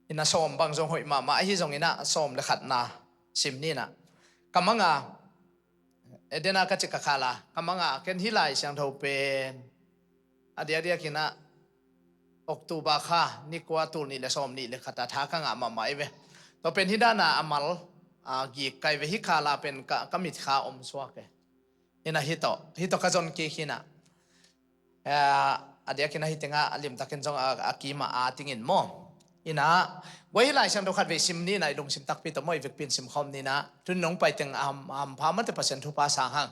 ina som bang jong hoi ma hi jong ina som le khat na sim ni na kamanga edena ka chika khala kamanga ken hilai sang tho pen adia kina Oktober kha ni kwa tu ni le som ni le khata tha ka nga ma mai ve to pen hidana amal gi kai ve hi khala pen ka mit kha swa ke ina hito ka jon ki khina adia kina hitenga alim taken jong akima tingin mo ina wai lai sang do khat ve sim ni nai lung sim tak pi to moi vek pin sim khom ni na tun nong pai teng am pha ma te percent thu pa sa hang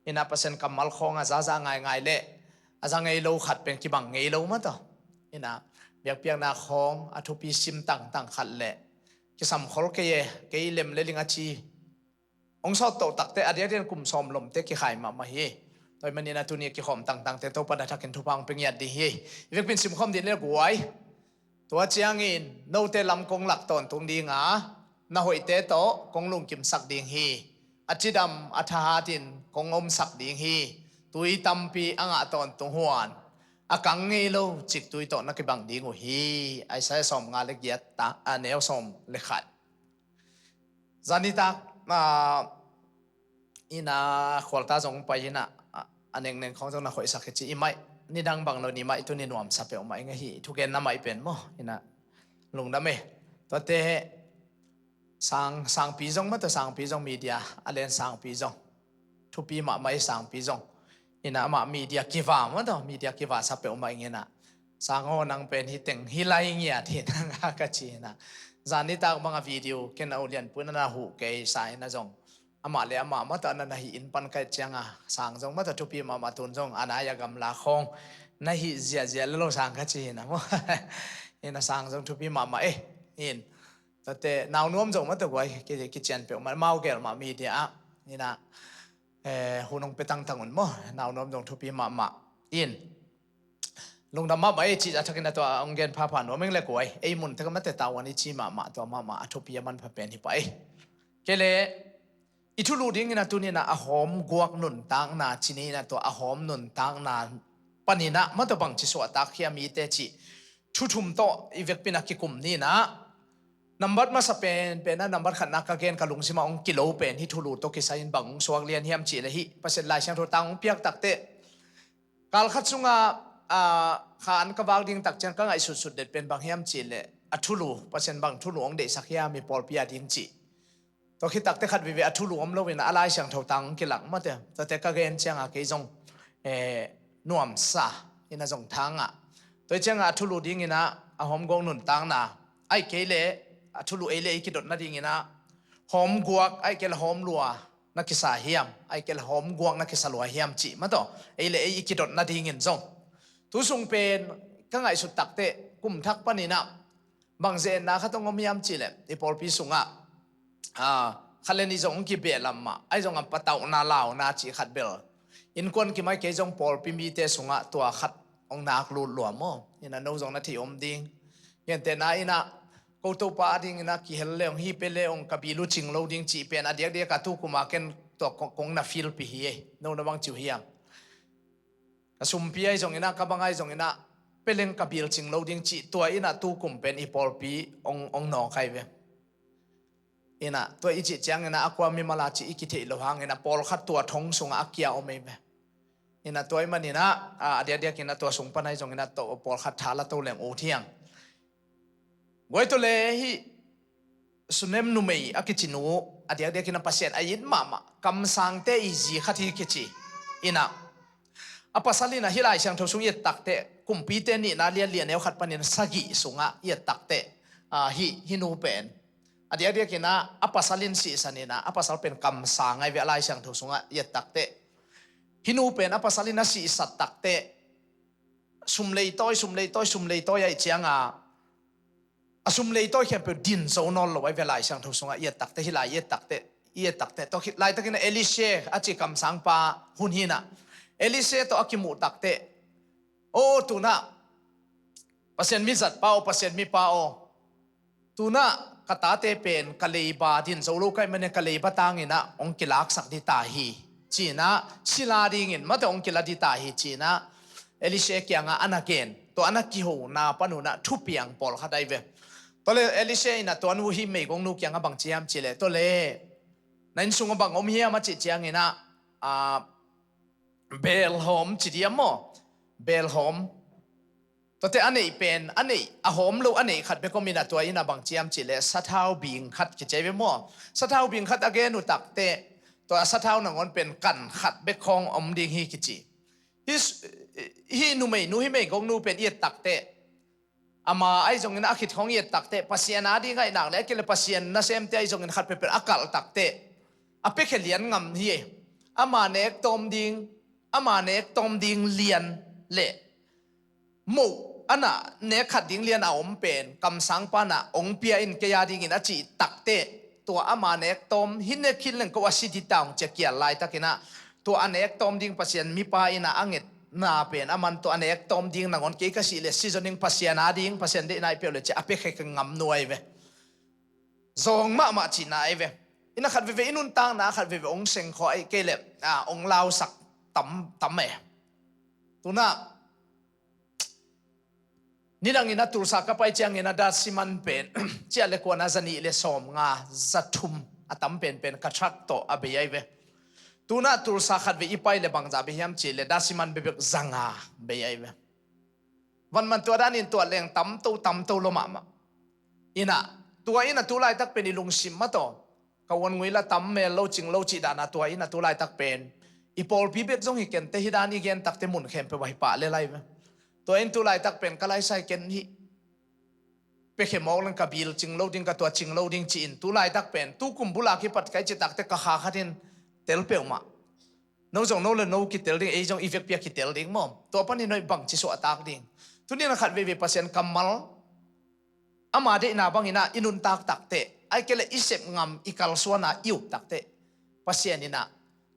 ina percent kamal khonga za ngai le azang ei lo khat pen ki bang ei lo ma to ina biak piak na khong athu pi sim tang khat le ki sam khol ke lem le linga chi ong so to takte adia den kum som lom te ki khai ma hi toy manina tu ni ki khom tang te to pa da thakin thu pang peng yat di hi vek pin sim khom din le guaiตัวเจียงอินโนเตลำกงหลักตอนตรงดีงานาหอยเตโตกงลุงกิมสักดิงฮีอจิดำอัฐาตินกงอมสักดิงฮีตุยตัมปีอ่างตอนตรงหวนอากังเงโลจิกตุยตอนนักบังดิงหูฮีไอใช้สมงานเล็กเย็ดตาแนวสมเล็กขัดจานิตาอินาขวัญตาจงไปนะอันหนึ่งของจงนักหอยสักจีอีไม่นี่ดังบางเรานี่มาตัวนี้นวมสับเปลมาเองฮีทุกเกณฑ์น้ำไม่เป็นมั้งนะลงดำเมตัวเตะสังปีจงมาตัวสังปีจงมีเดียอะไรสังปีจงทุกปีมาไม่สังปีจงนี่นะมามีเดียกีวามาตัวมีเดียกีวาสับเปลมาเองนะสังโอนังเป็นฮิตเต็งฮิไลเงียที่นั่งกะจีนะจานิตาบางวิดีโอเกณฑ์เอาเรียนปุ่นนะหูเกย์สายนะจงอามาเลยอามาตัวนั้นนะฮิอินปันกัดจังสังจงมาตัวทุกปีมาตุนจงอันนั้นยังกำลังคงนะฮิเจียแล้วสังกัดจีนะมั้งนี่นะสังจงทุกปีมาอินแต่นาวนุ่มจงมาตัวไว้กิจเจนเปลมาเมาเกลมามีเดียนี่นะหุ่นงไปตั้งอุ่นมั้งนาวนุ่มจงทุกปีมาอินลงดำมาจีจะทักกินตัวองเกนพาผ่านว่าไม่เล็กไว้ไอ้มุนถ้าก็มาแต่ตาวันนี้จีมาตัวมาทุกปีมันพาเป็นที่ไปเกลอิทุลูดิ้งนะตัวนี้นะอาหอมกวกนุนตังนาจีนี่นะตัวอาหอมนุนตังนาปนินะมันตัวบังจิสวตักเขียมีเตจิชุมโตอีเวกปินักกิคุมนี่นะนัมบัดมาสเปนเป็นนะนัมบัดขันนักเกณฑ์กลุงสิมาองกิโลเป็นที่ทุลูโตกิไซน์บังสวงเลียนเฮียมจีเลยฮิเปอร์เซ็นต์ลายเชียงโทตังเปียกตักเตกาลขัดสุงขานกบางดิ้งตักจังก็ไงสุดเด็ดเป็นบางเฮียมจีเลยอัทุลูเปอร์เซ็นต์บางทุลูองเดสักเฮียมีปอลเปียดิ้งจีตัวคิดตักเตขัดวิเวอทุลวมเราเป็นอะไรเสียงเท่าตังกิหลังมาเถอะแต่ก็เกณฑ์เชียงอาเกยจงนวมซาอินะจงทางตัวเชียงอาทุลูดิ้งนะอาหอมกงนุนตังนะไอเกยเล่อาทุลูเอเล่กิดดนาดิ้งนะหอมกวกไอเกลหอมลัวนักกิสาเฮียมไอเกลหอมกวกนักกิสาลัวเฮียมจีมาต่อเอเล่กิดดนาดิ้งจงตัวทรงเป็นก็ไงสุดตักเตกุมทักปนินะบางเจนนะเขาต้องงมยามจีเลยไอปอลพิสุงขัดเลนี่จงกิเบลมาไอจงอันปะเตานาลาวนาจีขัดเบลอินควนกิไม่เกยจงปอลพิมีเตสุงตัวขัดองนักลุลหลวมมั้งอินะนู้จงนาทีอมดิ้งยันเตน่าอินะกูตัวป้าดิ้งอินะกิเฮลเลองฮีเปเลองกับบิลูจิงโลดิ้งจีเป็นอเดียกัตุกุมาเกนตัวกงนาฟิลปีเฮนู้นบังจิวเฮียงกสุมพีไอจงอินะกับบังไอจงอินะเปเลงกับบิลจิงโลดิ้งจีตัวอินะตุกุมเป็นอีปอลปีองนอใครเวอินะตัวอิจิจังอินะอความิมาลาจิอิกิเทโลหังอินะปอลขัดตัวทงสุงอาเกียอเมเบอินะตัวมันอินะเดียกินะตัวสุงปนัยจงอินะตัวปอลขัดทาละตัวเหลงโอเทียงไว้ตัวเลหิสุเนมนุเมย์อากิจินูเดียกินะพัศยันอายินมามากำสังเตอิจิขัดฮิกิจิอินะอภัสลินะฮิลายช่างทสุงยัดตักเตกุมปีเตนี่นาเลียเนวขัดปนินสกิสุงยัดตักเตฮินูเป็นอเดียกินะอภัสลินสีสันนะอภัสลเป็นกำสังไอเวลาเสียงถูกสงะยัดตักเตฮินูเป็นอภัสลินสีสัตตักเตสุมเลย์ต้อยไอเจียงสุมเลย์ต้อยแค่เป็นดินโซนอลไว้เวลาเสียงถูกสงะยัดตักเตฮิลายยัดตักเตตัวคิดไล่ตะกินะเอลิเช่อาจิกำสังปาหุนหินะเอลิเช่ตัวอากิมูตักเตโอ้ตุนะเปอร์เซ็นต์มิจัดเป้าเปอร์เซ็นต์มิเป้าตุนะกตาเตเป็นกะเลบาดินโซโลไกมันกะเลบตางอินะองกิลักสักดิตาฮีจีนะศิลาดิงินมาแต่องกิลาดิตาฮีจีนะเอลิเชเกียงอานาเกนตัวอนากิโหนาปนุนะทุเปียงปอลขัดไอเวต ตัวเลเอลิเชนะตัวนู้หิไม่กงนูเกียงกับบางเจียมจิเลตัวเลนั่นสุงกับบางอมเฮียมาจิเจียงนะเบลโฮมจิเดียมเบลโฮมตัวเตอันนี้เป็นอันนี้อะโฮมลูอันนี้ขัดไปก็มีนะตัวอินะบางเจียมจิเลสัทธาวบิงขัดกิจเจวิมสัทธาวบิงขัดอเกนุตักเตตัวสัทธาวนังอนเป็นกันขัดไปคองอมดิงฮีกิจิฮีนูไม่นูฮิไม่กงนูเป็นเอียตักเตอามาไอ้จงนั้นอาคิดของเอียตักเตปัสยานาดีไงหนักเลยกิเลปัสยานาเซมเตไอ้จงนั้นขัดไปเป็นอากาศตักเตอภิเขลียนงำฮีอามาเนกตอมดิงอามาเนกตอมดิงเลียนเละมูอันน่ะเนกขัดดิงเลียนเอาอมเป็นกำสังปานะองเปียอินเกียดิงินอจิตักเตตัวอามาเนกตอมหินเนคินเลงก็ว่าสิติตาองจะเกียร์ไล่ตักินะตัวอันเนกตอมดิงปัสยานมีปาอินะอังเงตนาเป็นอามันตัวอันเนกตอมดิงนังอนเกยกสิเลซีซอนิงปัสยานาดิงปัสยานเดนายเปียวเลจะอภิเขกงำนวยเวซองมาจีนายเวอินะขัดเวอินุนตังนะขัดเวองเซงขอไอเกเลองลาวสักตั้มเมตัวน่ะนี่ดังอินะตุลสักไปเจียงอินะดัสิมันเป็นเจ้าเล็กว่านาจันีเลสอมงาจัตุมอัตมเป็นกระชักโตอเบียเวตัวน่ะตุลสักขัดเวอีไปเลบังจับเฮียมจีเลดัสิมันเบบจังาเบียเววันมันตัวด้านอินตัวเลี้ยงตั้มโตลมาอินะตัวอินะตัวไล่ตักเป็นอิลุงซิมมาโตกวนงุยละตั้มเมลโลจิงโลจิดานะตัวอินะตัวไล่ตักเป็นอีพอลพีเบกจงฮิเกนเตฮิดานีเกนตักเตมุนเข้มไปไว้ป่าเลยไล่เวตัวเองตัวไล่ตักเป็นก็ไล่ใส่เกนฮิเปเข้มองลังกับบิลจิงโลดิ้งกับตัวจิงโลดิ้งจีนตัวไล่ตักเป็นตู้กุมบุลาคิปัดไก่จิตักเตกะขาขัดินเตลเปียวมาโน้จงโน้เลยโน้คิเตลดิ้งจงอีเฟกเปียคิเตลดิ้งมอมตัวปนนี่น้อยบังจิโซอัตักดิ้งทุนี้นะขัดเวเปอร์เซ็นต์กัมมัลอามาเดน่าบังอินะอินุนตักเตไอเกลอิเซบงำอิกัลสวนาอิวตักเตปัสยานินะ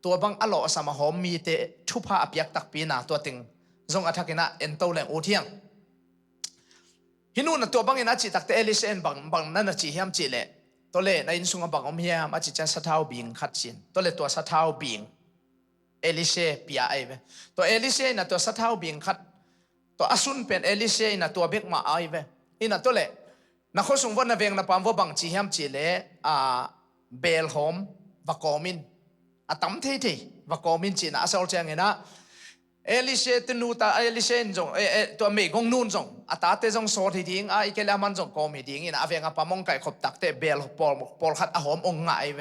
ตัวบังอโลสามหอมมีเตทุพาอภิยักตักปีนาตัวติงจงอัฐกินะเอ็นโตเลงโอเทียงฮินูนตัวบังอินะจิตักเตเอลิเซนบังนั่นจิเฮียมจิเลตัวเลในอินสุงบังอมเฮียมอจิจันสัทธาวบิงขัดชินตัวเลตัวสัทธาวบิงเอลิเซปียไอเวตัวเอลิเซนะตัวสัทธาวบิงขัดตัวอสุนเป็นเอลิเซนะตัวเบกมาไอเวอินะตัวเลนักข้อสงวนนับเองนับปามว่าบังจิเฮียมจิเลเบลโฮมวักอมินตั้มเท่วักอมินจีน่าอาศัยเชียงเงินะเอลิเชตนูตาเอลิเชนจงตัวเมฆงนูนจงตาเตจงโซทีดิ้งอีกแล้วมันจงกอมิดิ้งอินะอาเวงปามงไก่ขบตักเตเบลปอลขัดอาหอมองง่ายเว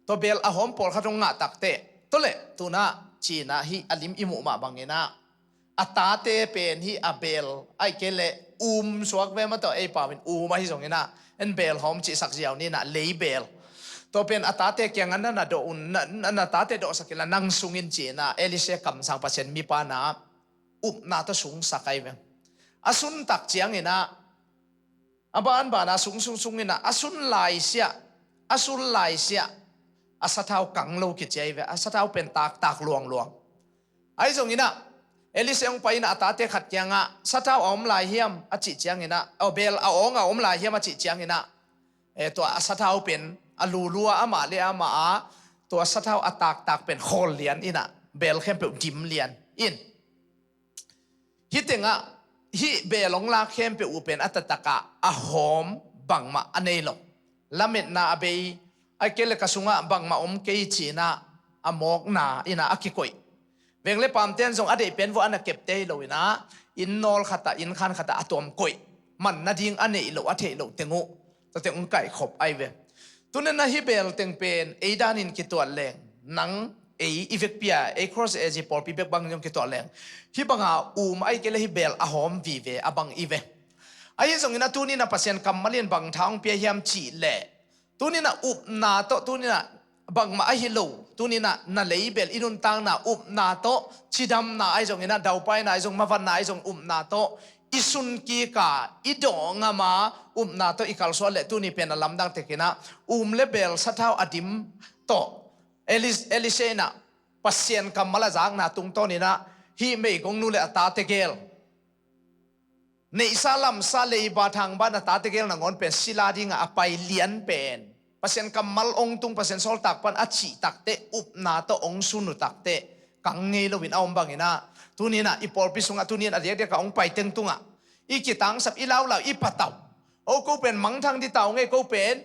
ตัวเบลอาหอมปอลขัดองง่าตักเตตัวเล่ตัวน่ะจีน่าฮิอลิมอิมุมาบังเงินะตาเตเป็นฮิอาเบลไอเกลสวกเวมาตัวไอปาวินมาฮิจงเงินะเอ็นเบลหอมจีสักเจียวนี่นะเลเบลตัวเป็นอัตเตเกียงนั้นน่ะโดนนั่นตาเตโดสักละนั่งสุงินจีน่ะเอลิเซคำสังปัจเจนมีปานานาตสุงสักไอเวอสุนตักเจียงเงินะบานสุงเงินะอสุนลายเสียสัทธาวกังโลกิจเจเวสัทธาวเป็นตากลวงไอ้จงเงินะเอลิเซองไปนะตาเตขัดยังสัทธาวอมลายเฮียมอจิเจียงเงินะเบลอมลายเฮียมอจิเจียงเงินะตัวสัทธาวเป็นอลูลัวอามาเลอามาตัวสัทธาวตากเป็นโคลเลียนอินะเบลเข้มเป็นดิมเลียนอินฮิตงะฮิเบลงลาเข้มเป็นอุเป็นอัตตะกะอาหอมบังมาอันเนลละเม็ดนาเบยไอเกลกสุงะบังมาอมเกยจีนะอมอกนาอินะอคิกอยเวงเล็บปามเตียนทรงอดีเป็นว่าอันเก็บเตยโลยนะอินนอลขัดอินขันขัดอะตอมกอยมันนาดิงอันเนลอเทโลเตงุตัวเตงไก่ขบไอเวตัวนั้นนะฮิเบลเต็งเป็นเอดานินกิตัวแรงนังอีเฟกเปียครอสเอจิปอลปีเบกบังยงกิตัวแรงฮิบังอาไอเกลฮิเบลอาหอมวีเวอบังอีเวไอ้ส่งนะตัวนี้นะปัสยันคำมาเลียนบังทางเปียยามจีเล่ตัวนี้นะนาโตตัวนี้นะบังมาไอฮิโลตัวนี้นะเลเบลอินุนตังนะนาโตชิดำนะไอ้ส่งนะดาวไปนะไอ้ส่งมาวันนะไอ้ส่งนาโตอิสุนกีกาอิดองมานาโตอิคัลสวเลตุนี่เป็นลำดังเทกินะเลเบลสัทธาวอดิมโตเอลิเซนะปัสเซียนกัมมาลาจากนาตุงโตนี่นะฮิเมกงนูเลตาเตเกลในซาลัมซาเลบาทางบ้านตาเตเกลนังอนเป็นศิลาดิงะไปเลียนเป็นปัสเซียนกัมมัลองตุงปัสเซียนโซลตักปันอัจฉิตักเตนาโตองซุนุตักเตกังเงลวินเอาบังอินะตัวนี้นะอีปอลพิสุงะตัวนี้นะเดี๋ยวกับองไปเต็งตุงะอีกิตังสับอีลาวอีปะเตา โอ้กูเป็นมังทั้งที่เต่าไงกูเป็น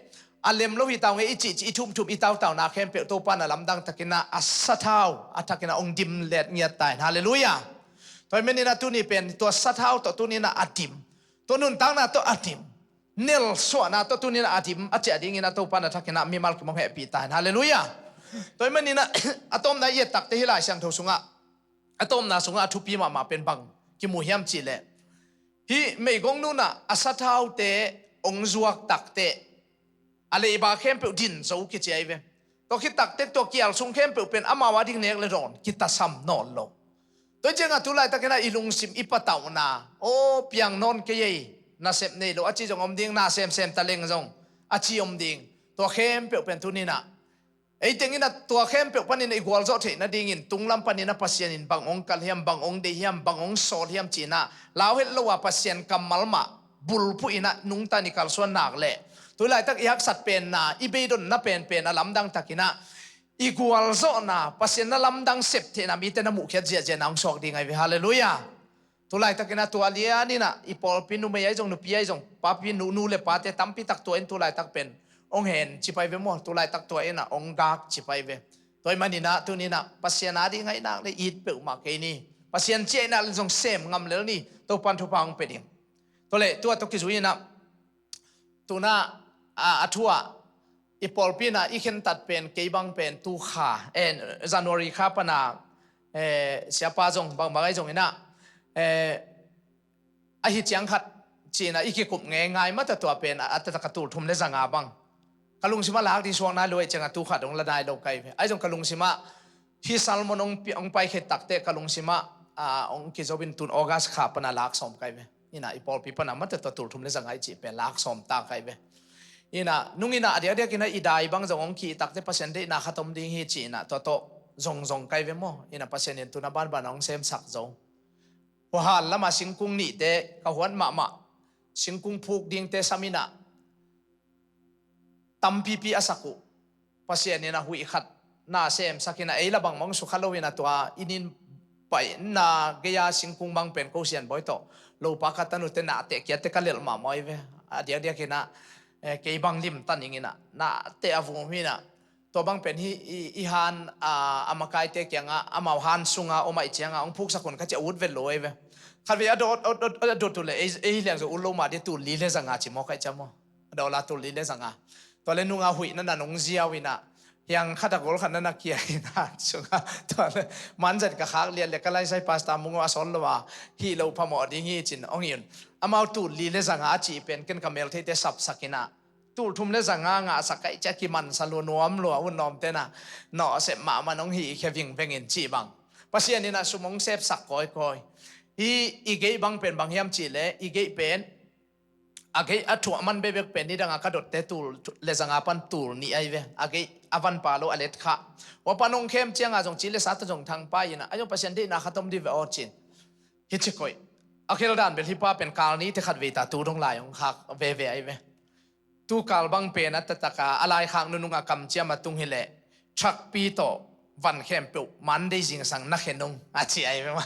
อันเลมโลหิตเต่าไงอีจิอีทุ่มทุ่มอีเต่านาเข้มเปียวตัวปานะลำดังตะกินะอัศเท้าอัตะกินะองค์ดิมเล็ดเงียตายฮาเลลูยาตัวนี้นะตัวนี้เป็นตัวสัตเท้าตัวนี้นะอดิมตัวนุ่นตั้งนะตัวอดิมเนลสวนะตัวนี้นะอดิมอาจจะดิ้งนะตัวปานะตะกินะมีมัลกมองเหปีตายฮาเลลูยาตัวนี้นะอะตอมนะเยตักเตหิลายช่างทุสุงะอะตอมนะสุงะทุปีมาเป็นบังกิมูเฮียมจีเลฮีไม่กงนู่นนะอัศเท้าเตองจวกตักเตอะไรบาเข้มเปิดดินสู้กิจใจเวตัวคิดตักเตตัวเกี่ยวสุ่งเข้มเปิดเป็นอามาวาดิ้งเนกเลยร้อนคิดตัดซ้ำนอนลงตัวเจ้าตุลายตะกินะอิลุงซิมอิปะตาวนาโอ้เปียงนอนเกยน่าเสพเนโลอาชีจงอมดิ้งน่าเสพตะเลงจงอาชีอมดิ้งตัวเข้มเปิดเป็นตุนีนะไอ้เต็งนะตัวเข้มเปิดปันนี่อีกวอลจอดเห็นนะดิ้งอินตุงลำปันนี่นะปัสยานินบางองกัลเฮียมบางองเดียมบางองโซเฮียมจีน่าลาวเฮลว่าปัสยานกัมมัลมาบุลผู้อินะนุงตานิคัลส่วนหนักเลยตัวไรตักยักสัตเป็นนะอีเบดอนนะเป็นนะลำดังตักินะอีกวอลโซนะปัสยานนะลำดังเสพเทนะมีแต่นะมุขเจียนังสอกดิ้งไงวิฮาเลลูยาตัวไรตักินะตัวเลียนี่นะอีปอลปินุเมียจงนุปียจงป้าปินูเลปาเตตัมปิตักตัวเอ็นตัวไรตักเป็นองเห็นจิไปเวมอตัวไรตักตัวเอ็นนะองกากจิไปเวตัวมันนี่นะตัวนี้นะปัสยานาดิ้งไงนักเลยอีดเปิลมาเกนี่ปัสยานเจนะเลยจงเสมงำเลนี่ตัวปันทุพังเป็นดิ้งตัวเล่ตัวกิจุยนะตัวน่ะอัทัวอีปอลปีน่ะอีเข็นตัดเป็นเกบังเป็นตูขาJanuary ข้าปนาเสียป้าจงบางไอ้จงนี่นะไอ้หิจังขัดจีน่ะอีกกุบง่ายๆมาแต่ตัวเป็นอัตตะกตูทุ่มเลสังอาบังกะลุงสิมาลากที่ช่วงนั้นเลยจังตูขัดองละได้โลกไกไอ้จงกะลุงสิมาที่ซัลมอนองไปเขตตักเตะกะลุงสิมาองกิจวินตุนออกัสข้าปนาลากสมไกนี่นะอีปอลปีปนามาแต่ตัวทุ่มเลสังไอจีเป็นลากสมตาไกนี่นะนุ่งนี่นะเดี๋ยวกินนะอีได้บางจงองขีตักเตะเปอร์เซ็นต์ได้นะขัดตมดิ้งฮีจีนะตัวโตจงไกเวมอนี่นะเปอร์เซ็นต์ตุนบ้านน้องเซมสักจงหัวหันละมาสิงกุ้งนี่เตะกะหัวมาสิงกุ้งผูกดิ้งเตะสามินะตัมปีอาศักุเปอร์เซ็นต์นี่นะหุยขัดน่าเซมสักนะละบางมองสุขโลวินะตัวอินินไปน่าเกียสิงกุ้งบางเป็นกูเซียนบ่อยโตโลปากตันุเตน่าเตะเกียเตะกันเลลมาไม่เวเดี๋ยวกินนะเกี่ยบังลิมตันอย่างนี้นะเตะอาวุธมีนะตัวบังเป็นฮิฮันอามาไกเตะยังอามาฮันซุงอามาอิจยังองพุกสักคนเขาจะอุดเวลลอยเว้ขัดเวียโดดตัวเลยเรื่องจะอุลลงมาที่ตัวลีเลสังอาจิมอใครจะมอดาวลาตัวลีเลสังอาตัวเลนุงอาหุยนั่นน่ะนงเจียวินะยังขัดตะโกนขันนั่นนักเกียร์นะซุงอาตัวมันจัดกับข้าเรียนเล็กก็ไล่ใส่พาสต้ามุงว่าสอนเลยว่าฮีโร่พม่าดิ้งฮีจินองยินอามาตัวลีเลสังอาจีเป็นกันกับเมลที่เตสับสักินะตูทุ่มเลสังงาสักไอจะกิมันสลัวนวมลัวอุ่นนอมเตนะเนาะเสพมามันองฮีแค่วิ่งเป็นเงินจีบังปัสยานี่นะสมองเสพสักก้อยอีเกย์บังเป็นบางยามจีเลอีเกย์เป็นอาเกย์อัฐวมันเบบเป็นนี่ดังอากาศเตตูเลสังอาปันตูนี่ไอเวอาเกย์อวันปาโลอเลตค่ะว่าปนองเข้มเจียงอาจงจีเลสัตจงทางไปนะอายุปัสยานี่นะขัดตมดีเวอจินฮิจิโกยอาเคลดานเป็นที่ป้าเป็นการนี้ที่ขัดเวตาตูตรงไหลของขักเวไอเวตูกาลบังเป็นนัตตะกาอะไรข้างนุงอากำเจียมาตุงฮิเลชักปีโตวันเข้มเปิวมันได้จิงสังนักเห็นนุงอาชีไอเวมา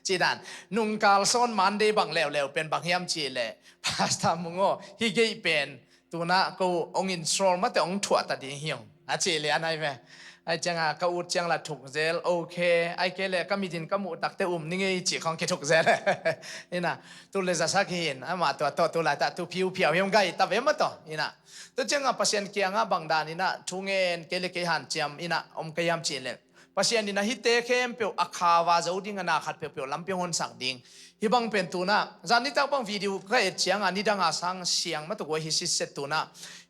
จีดันนุงกาลซ้อนมันได้บังแล้วเป็นบังยามจีเลพาสต้ามุงโอฮิเกย์เป็นตัวน่ะกูองอินสโตรลมาแต่องถั่วตัดดิ้งเหี่ยงอาชีเลยอันไหนเวไอจังก็อุดจังละถูกเซลโอเคไอเกลก็มีดินก็มูตักเตอุ่มนี่ไงจีของเกถูกเซลนี่นะตัวเลจะสักเห็นมาตัวละตัวผิวยังไงตาเวมาต่อนี่นะตัวจังปัสยันเกียงบางดานี่นะทุ่งเงินเกลเกหันเจียมนี่นะกยามจีเลปัสยันนี่นะฮิเตเข้มเปียวอัคาวาจะอุดิงนาขัดเปียวลำเปียงหนสังดิงฮิบังเป็นตัวนะจานนี้ตั้งบังวิดีโอก็เจียงอันนี้ดังอาสังเสียงมาตัวฮิสิเซตัวนะ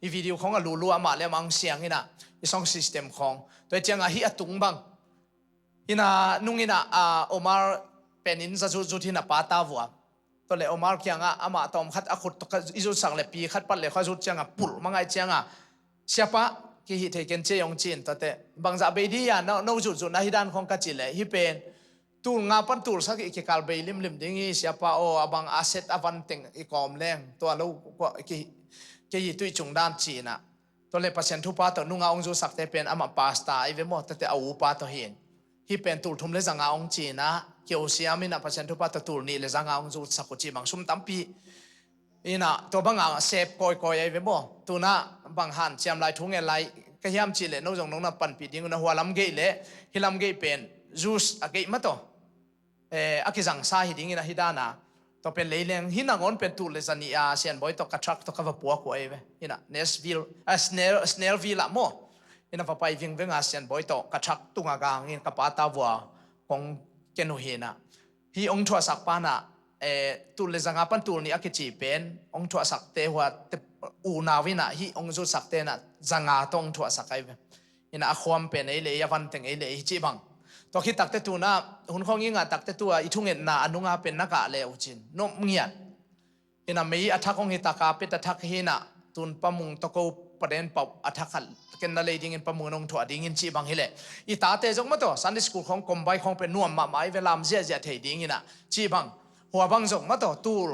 อีวิดีโอของลูอามาเลมังเสียงนี่นะอีสองซิสเต็มของตัวเจียงฮิอตุงบังฮินะนุ่งฮินะโอมาร์เป็นอินซาจุดฮินะปาตาวัวตัวเลยโอมาร์เกียงอามาตอมขัดอคุดอิจุสังเลปีขัดปัดเลยข้าจุดเจียงปุลมังไอเจียงเสียปะที่ฮิเทเกนเจียงจีนตัวเตบางจะไปดีอ่ะนอกจุดนะฮิดันของกัจจิเลฮิเป็นตูลงาปันตูลสักอีกการไปลิมดิ้งเสียปะโอบางอาเซตอวันติงอีกอมแรงตัวเราก็ฮิตุยจุงด้านจีน่ะตัวเลยเปอร์เซ็นต์ทุปาตัวนุ่งอาองจูสักแต่เป็นอามาพาสต้าไอเวมอแต่เอาอุปาตัวเห็นฮิเป็นตูลทุ่มเลสังอาองจีน่ะเกี่ยวเสียมินะเปอร์เซ็นต์ทุปาตัวตูลนี่เลสังอาองจูสักกุจิบางซุ่มตั้มปี ina to banga sep koi koi ai ve bo tuna bang han chiam lai thung e lai ka hiam chi le no jong nong na pan pi ding na hualam ge le hilam ge pen juice a ge ma to akizang sa hi ding ina hidana to pen leileng hinangon pen tu le zani a sian boy to ka truck to ka va puak ko ai ve ina Nashville Snellville mo ina pa pai ving venga sian boy to ka truck tunga gang in ka pata wa kong kenu hina hi ong thua sak pa na tu le zanga pan tu ni akichi pen ong thua sak te wa u na wina hi ong zu sak te na zanga tong thua sak ai ve ina a khwam pen ei le yawan teng ei le hi chi bang to khi takte tu na hun khong inga takte tu a ithungen na anunga pen na ka le uchin no ngiat ina mei athakong hi taka pet athak hi na tun pamung to ko paden pau athakal ken na leading in pamung nong thua ding in chi bang hi le I ta te jong ma to Sunday school khong kombai khong pen nuam ma mai velam zia zia thei ding ina chi bang huwa bang jong ma to tul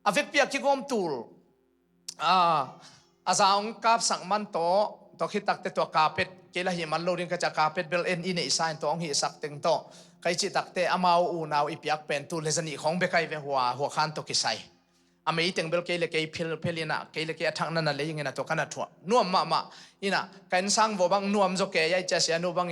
avek pia ki gom tul azaung kap sang man to khi takte to kapet kela hi man loading ka cha kapet bel en in sign to ong hi sak teng to kai chi takte amau u naw ipiak pen tu lezani khong be kai ve huwa khan to kisai amei teng bel kele ke pelina kele ke athang na le ingena to kana thua nuam ma ina kan sang vo bang nuam zo ke yai cha sia nu bang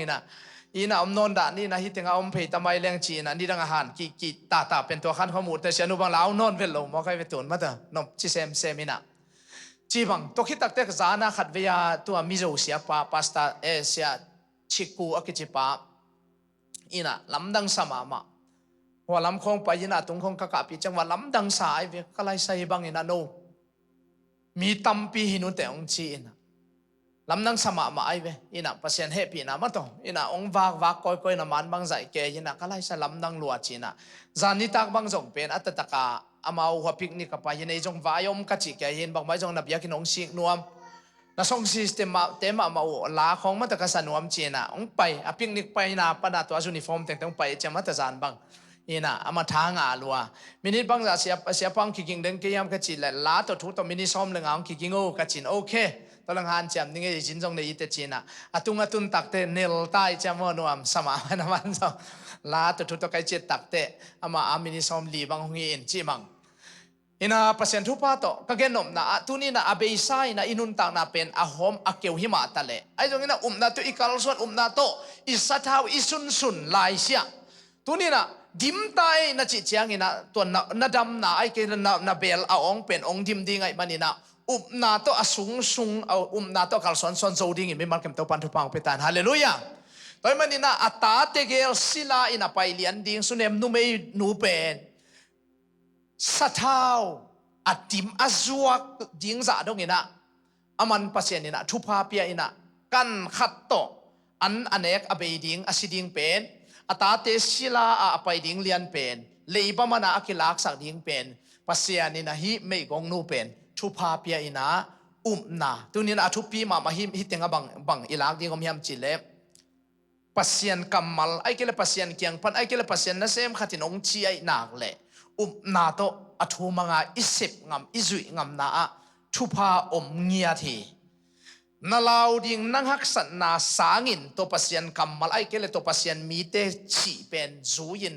ina non da ni na hi tenga phei tamai leng chi na ni dang han ki ta pen to khan khomu te sia nu bang lao non vel lo mo kai ve tun ma ta no chi sem ina chi bang to khi tak te zana khat ve ya tu mizo sia pa pasta sia chiku akichi pa ina lamdang sama ma wa lam khong pa ina tung khong ka pi chang wa lamdang sa ai ve kalai sai bang ina no mi tampi hinu te ong chi ina lamdang sama ma ai ve ina pasien happy na ma to ina ong wak koi na man bang zai ke ina kalai sa lamdang lua chi na zani tak bang jong pen atataka amau ha picnic ka pa yin jong vayom ka chi ke yin bang mai jong na bia ki nong sik nuam na song system ma tema ma la khong ma ta ka sanuam china ong pai a picnic pai na pa na to uniform teng teng pai chama ta zan bang ina ama thanga lua minit bang za sia pang ki king deng ke yam ka chi la to thu to mini som lenga ong ki king o ka chin okay to lang han cham ninge jin jong ne ite china atunga tun takte nel tai chamo nuam sama na man so la to thu to kai che takte ama amini som li bang ngi en chi mang ina pasien thu pa to ka genom na tuni na abeisai na inun tak na pen a hom a keu hi ma ta le ai jong ina na to ikal suat na to isathau isun lai sia tuni na dim tai na chi chiang ina to na dam na ai ke na bel a ong pen ong dim ding ai manina na to asung na to kal son zo ding in me mar kem to pan thu pang petan hallelujah toy manina ata te gel sila ina pai lian ding sunem nu mei nu pen sathau atim azuak ding za dong ina aman pasien ina thupa pia ina kan khat to an anek abeding asiding pen atate sila a apai ding lian pen leiba mana akilak sak ding pen pasian ina hi mei gong nu pen thupa pia ina na tunin athupi ma hi tenga bang ilak ding om hiam chile pasien kamal ai kele pasien kyang pan ai kele pasien na sem khatin ong chi ai nak le na to athu manga isip ngam izui ngam na thupa ngia thi nalau ding nang hak san na sangin to pasien kamal ai kele to pasien mi te chi pen zuin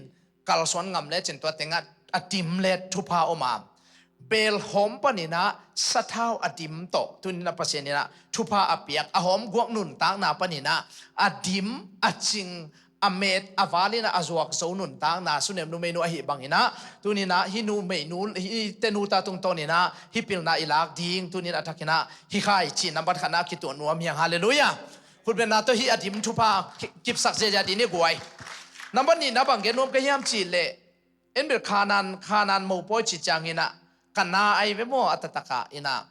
kalson ngam le chen to tenga atim le thupa oma bel hom panina sathau adim to tunina pasienina thupa apiak ahom guak nun tang na panina adim aching amet avalina azuak zonun tang na sunem nu menu ahi bangina tunina hinu menu hi tenu ta tung tonina hipil na ilak ding tunina atakina hi khai chi number khana ki to nuam yang hallelujah khutben na to hi adim thupa kip sak je jadi ni guai number ni na bang genom ka hiam chi le enbel khanan mo poi chi changina kana ai ve mo atataka ina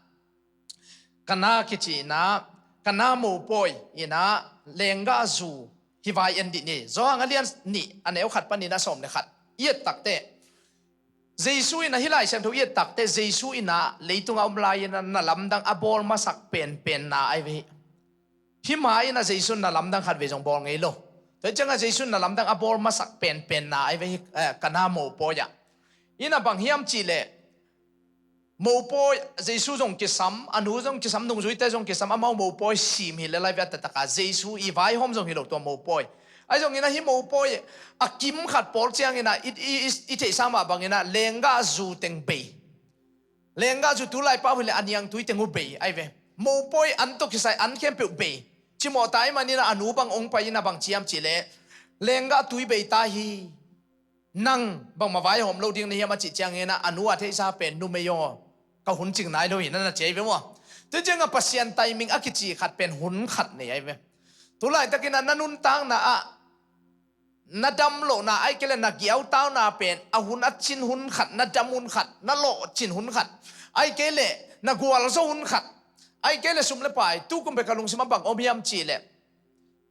kana kichi na kana mo poi ina lenga zu hiwai endi ni zo angalian ni aneu khat pani na som ne khat yet takte jesu ina hilai sem tho yet takte jesu ina leitunga umlai ina na lamdang abol masak pen na ai ve hima ina jesu na lamdang khat ve jong bol ngei lo to changa jesu na lamdang abol masak pen na ai ve kana mo poya ina bang hiam chi le mo poi jesu jong kisam anu jong kisam nung zui te jong kisam amau mo poi sim hi le lai va ta ka jesu I vai hom jong hi lo to mo poi ai jong ina hi mo poi akim khat por chiang ina it te sama bang ina lenga zu teng be lenga ju tu lai pa hule aniang tui tengu be ai ve mo poi an to kisai an kem pe be chimo tai manina anu bang ong pa ina bang chiam chile lenga tui be ta hi nang bang ma vai hom lo ding ni ma chi chang ena anu a the sa pen nu me yo ka hun ching nai lo hin na che ve mo te jenga pasien timing akichi khat pen hun khat ni ai ve tu lai takina nanun tang na a na dam lo na ai kele na giau tau na pen a hun a chin hun khat na dam hun khat na lo chin hun khat ai kele na gwal zo hun khat ai kele sum le pai tu kum be kalung sima bang omiam chi le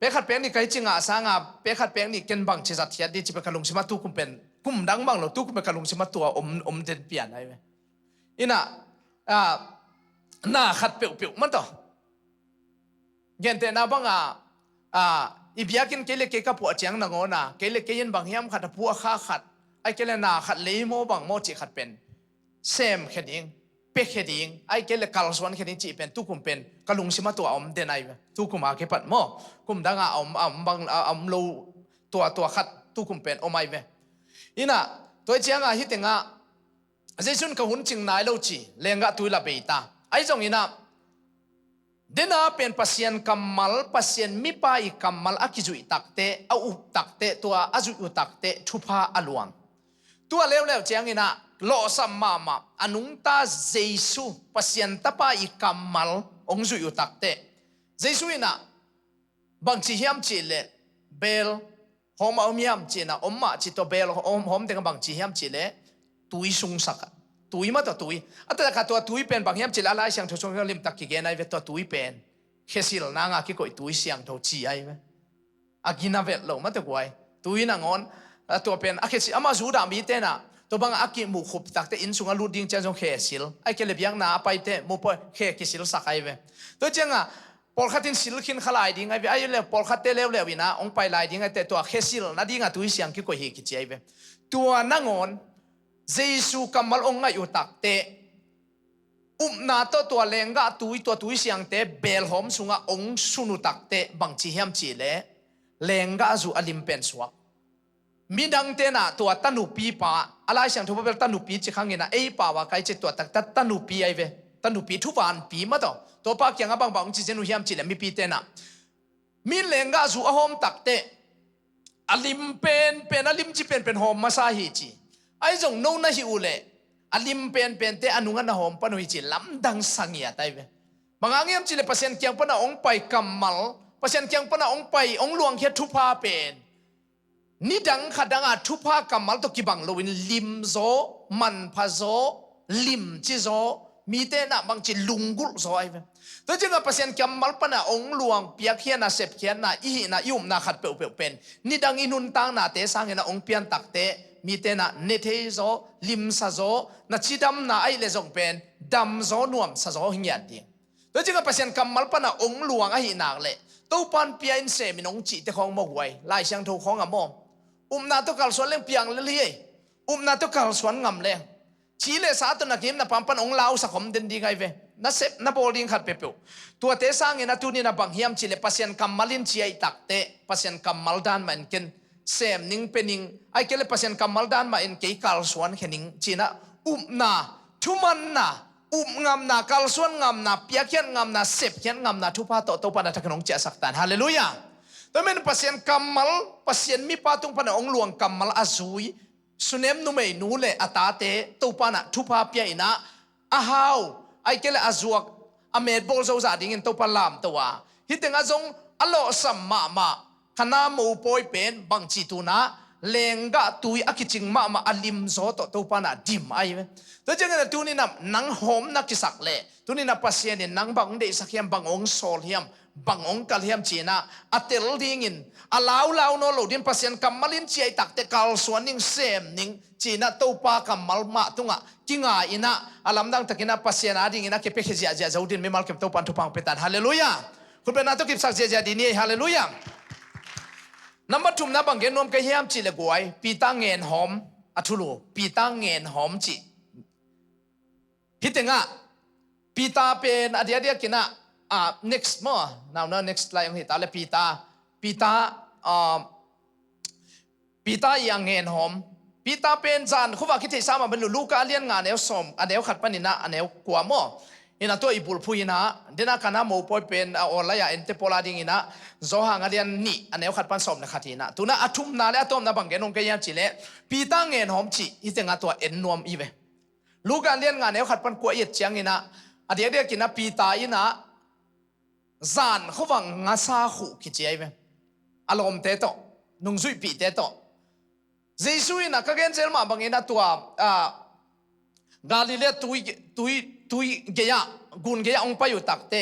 pe khat pen ni kai chinga sanga pe khat pen ni ken bang chi za thia di chi be kalung sima tu kum pen kum dang bang lo tu kum be kalung sima tua om den pian ai ve ina na khat pe pe man to gen te na bang ibiakin kele ke ka pu achang na ngona kele ke yin bang hiam khat pu kha khat ai kele na khat le mo bang mo chi khat pen sem kheding pe kheding ai kele kalswan kheding chi pen tu kum pen kalung sima to om den ai tu kum a ke pat mo kum danga om bang lo to khat tu kum pen omai ve ina toy chianga hi tenga jaisun ka hun ching nai lo chi lenga tuila beita ai jong ina dena pen pasien kamal pasien mipa I kamal akizui takte au takte tua azui takte thupa aluang tua lew chiang ina lo samma anung ta jesu pasien tapa I kamal ongjui takte jesu ina bang chi hiam chi le bel hom omiam chi na omma chi to bel hom teng bang chi hiam chi le tui sung saka tui ma to tui ata ka to tui pen bang hiam chi la lai siang tho chong lim tak ki ge nai ve to tui pen khesil na nga ki koi tui siang tho chi ai ve agina vet lo ma to kwai tui na ngon to pen a khesi ama zu da mi te na to bang aki mu khup tak te in sunga lu ding cha jong khesil ai ke le biang na pai te mu po khe kisil sakai ve to chenga por khatin sil khin khalai ding ai ve ai le por khat te lew ina ong pai lai ding ai te to khesil na ding a tui siang ki ko hi ki chi ai ve tua na ngon jesu kamal ong ngai utak te na to lenga tui siang te bel hom sunga ong sunu tak te bang chi hiam chi le lenga zu alim pen suak midang te na to tanu pi pa alai siang thu bel tanu pi chi khangina ei pa wa kai che to tak tanu pi ai ve tanu pi thu van pi ma to pa kyang bang bang chi jenu hiam chi le mi pi te na mi lenga zu a hom tak te alim pen alim chi pen hom ma sa hi chi ai jong no na hi ule alim pen te anunga na hom panu hi chi lamdang sangya tai ve mangangiam chi le pasien kyang pana ong pai kamal pasien kyang pana ong pai ong luang khe thupa pen ni dang khadanga thupa kamal to kibang loin lim zo man pha zo lim chi zo mi te na bang chi lungul zo ai ve to jenga pasien kamal pana ong luang piak hian na sep khian na I na yum na khat pe pen ni dang inun tang na te sang na ong pian tak te mi te na nethe zo lim sa zo na chidam na ai le jong pen dam zo nuam sa zo hingian ding to jenga pasien kamal pana ong luang a hi nak le to pan pian se minong chi te khong mo huai lai siang tho khong amo na to kal swan leng piang le li na to kal swan ngam le chi le sa to na kim na pam pan ong lau sa khom den ding ai ve na sep na bowling khat pe pe tua te sang ina tu ni na bang hiam chi le pasien kamalin chi ai tak te pasien kamal dan man ken sem ning pening ai kele pasien kamal dan ma en ke kal swan khening china na thuman na ngam na kal swan ngam na piakhian ngam na sep khian ngam na thupa to pa na thakanong cha saktan hallelujah to men pasien kamal pasien mi patung pa na ong luang kamal azui sunem nu mei nu le atate to pa na thupa pia ina ahau ai kele azuak amed bol zo za ding in to pa lam to wa hitenga jong alo samma ma khana mo poi pen bang chi tu na lenga tui akiching ma alim zo to pa na dim ai to jenga tu ni na nang hom na kisak le tu ni na pasien ni nang bang de sakhiam bang ong sol hiam bang ong kal hiam china atel ding in alau no lo din pasien kamalin chi ai takte kal swaning sem ning china to pa kamal ma tunga kinga ina alam dang takina pasien ading ina ke pe khia ja zaudin me mal ke to pan thu pang petan hallelujah kun be na to kip sak ja dini hallelujah number 2 na bang gen nom ke hiam chi le guai pi ta ngen hom athulu pi ta ngen hom chi hitenga pi ta pen adia kina next mo now next slide ong hita le pita yang ngen hom ปีตาเป็นจานเขาว่าคิดที่สามันเป็นลูกอาเลียนงานเอวสมอันเอวขัดปนินะอันเอวกว่ามั่วอินะตัวอีบุลพูยนะเดนักนาโมปอยเป็นออลายาเอ็นเตโปลาดิงินะโซหางอาเลียนนี่อันเอวขัดปันสมนะขัดทีนะตัวน่ะอัทุมนาเลอตอมนะบังเกนงเกียนจิเลปีตาเงินหอมจีอีเตงาตัวเอ็นนวมอีเวลูกอาเลียนงานเอวขัดปันกว่าเอียดเจียงอินะอันเดียกินะปีตาอินะจานเขาว่างาซาหูคิดเจียเวอารมณ์เตโตนุ่งซุยปีเตโตเจสุอินะก็เกินเจลมาบางอินะตัวกาลิเลตุยเกียกุนเกียองไปอยู่ตักเต